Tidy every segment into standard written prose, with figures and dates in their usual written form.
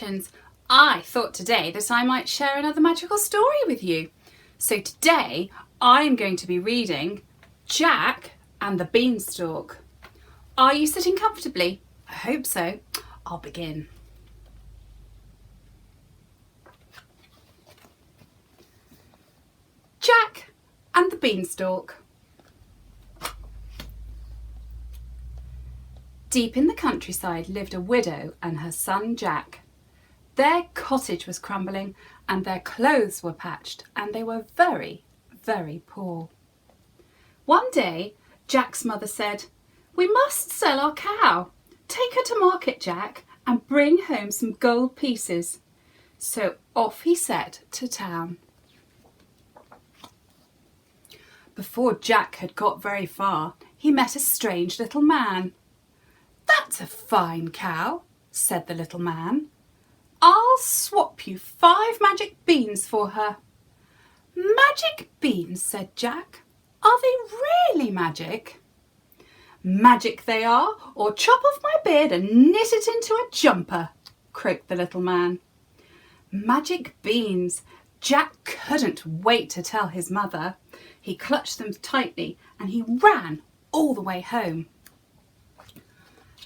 Hutchins. I thought today that I might share another magical story with you. So today I'm going to be reading Jack and the Beanstalk. Are you sitting comfortably? I hope so. I'll begin. Jack and the Beanstalk. Deep in the countryside lived a widow and her son Jack. Their cottage was crumbling and their clothes were patched and they were very, very poor. One day, Jack's mother said, "We must sell our cow. Take her to market, Jack, and bring home some gold pieces." So off he set to town. Before Jack had got very far, he met a strange little man. "That's a fine cow," said the little man. "I'll swap you 5 magic beans for her." "Magic beans," said Jack. "Are they really magic?" "Magic they are, or chop off my beard and knit it into a jumper," croaked the little man. Magic beans! Jack couldn't wait to tell his mother. He clutched them tightly and he ran all the way home.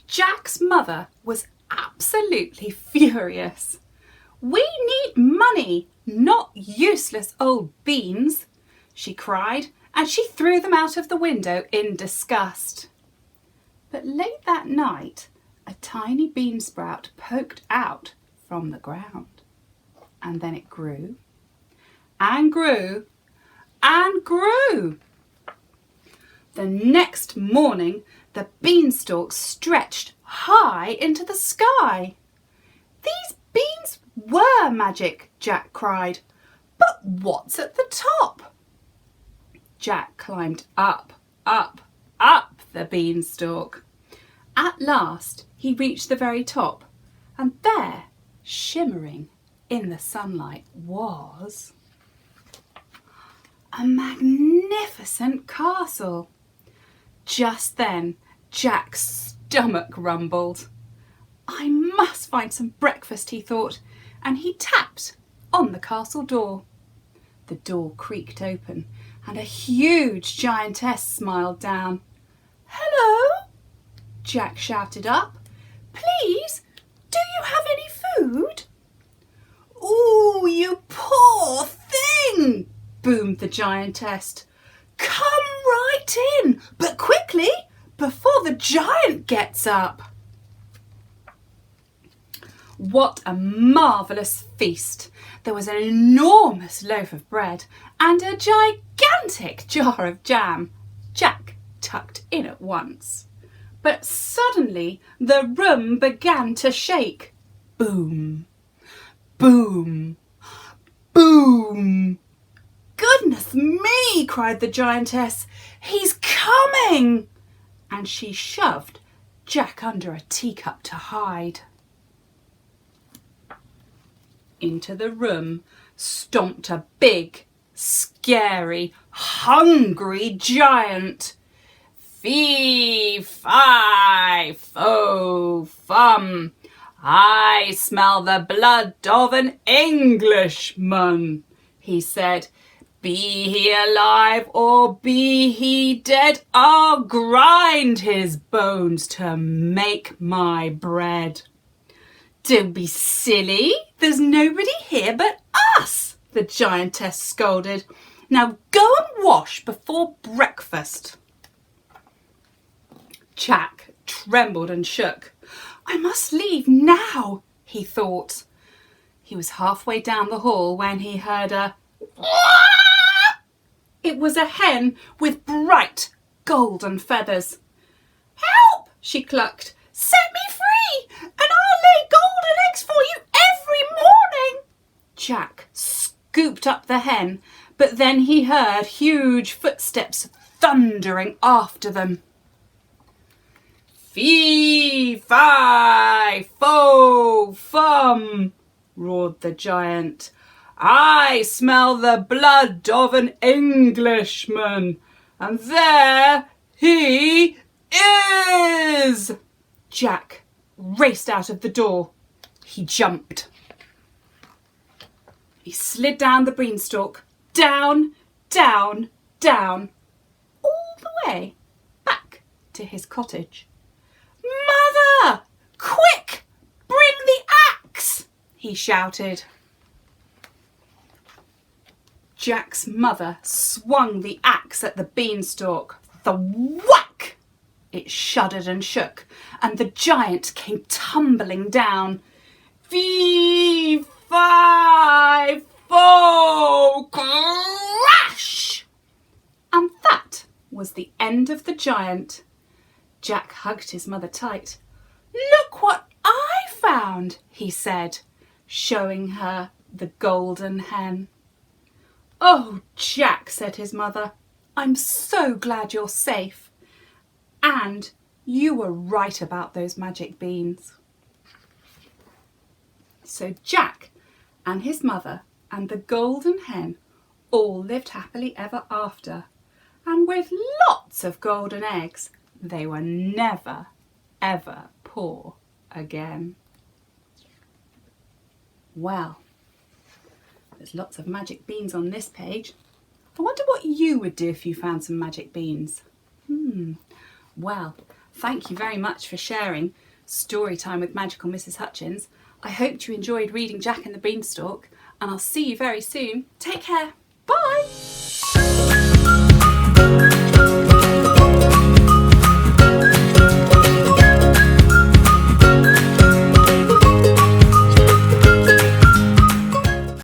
Jack's mother was absolutely furious. "We need money, not useless old beans," she cried, and she threw them out of the window in disgust. But late that night, a tiny bean sprout poked out from the ground. And then it grew and grew and grew. The next morning, the beanstalk stretched high into the sky. "These beans were magic," Jack cried. "But what's at the top?" Jack climbed up, up, up the beanstalk. At last he reached the very top, and there, shimmering in the sunlight, was a magnificent castle. Just then Jack's stomach rumbled. "I must find some breakfast," he thought, and he tapped on the castle door. The door creaked open and a huge giantess smiled down. "Hello," Jack shouted up. "Please, do you have any food?" "Ooh, you poor thing," boomed the giantess. "Come right in, but quickly, before the giant gets up." What a marvellous feast! There was an enormous loaf of bread and a gigantic jar of jam. Jack tucked in at once. But suddenly the room began to shake. Boom, boom, boom. "Goodness me," cried the giantess. "He's coming!" And she shoved Jack under a teacup to hide. Into the room stomped a big, scary, hungry giant. "Fee, fi, fo, fum, I smell the blood of an Englishman," he said. "Be he alive or be he dead, I'll grind his bones to make my bread." "Don't be silly, there's nobody here but us," the giantess scolded. "Now go and wash before breakfast." Jack trembled and shook. "I must leave now," he thought. He was halfway down the hall when he heard a "Wah!" It was a hen with bright golden feathers. "Help!" she clucked. "Set me free, and I'll lay golden eggs for you every morning." Jack scooped up the hen, but then he heard huge footsteps thundering after them. "Fee, fi, fo, fum," roared the giant. "I smell the blood of an Englishman, and there he is." Jack raced out of the door. He jumped. He slid down the beanstalk, down, down, down, all the way back to his cottage. "Mother! Quick! Bring the axe!" he shouted. Jack's mother swung the axe at the beanstalk. The whack! It shuddered and shook, and the giant came tumbling down. Fee, fi, fo, crash! And that was the end of the giant. Jack hugged his mother tight. "Look what I found," he said, showing her the golden hen. "Oh, Jack," said his mother, "I'm so glad you're safe. And you were right about those magic beans." So Jack and his mother and the golden hen all lived happily ever after. And with lots of golden eggs, they were never, ever poor again. Well, there's lots of magic beans on this page. I wonder what you would do if you found some magic beans. Well, thank you very much for sharing Story Time with Magical Mrs. Hutchins. I hope you enjoyed reading Jack and the Beanstalk, and I'll see you very soon. Take care. Bye.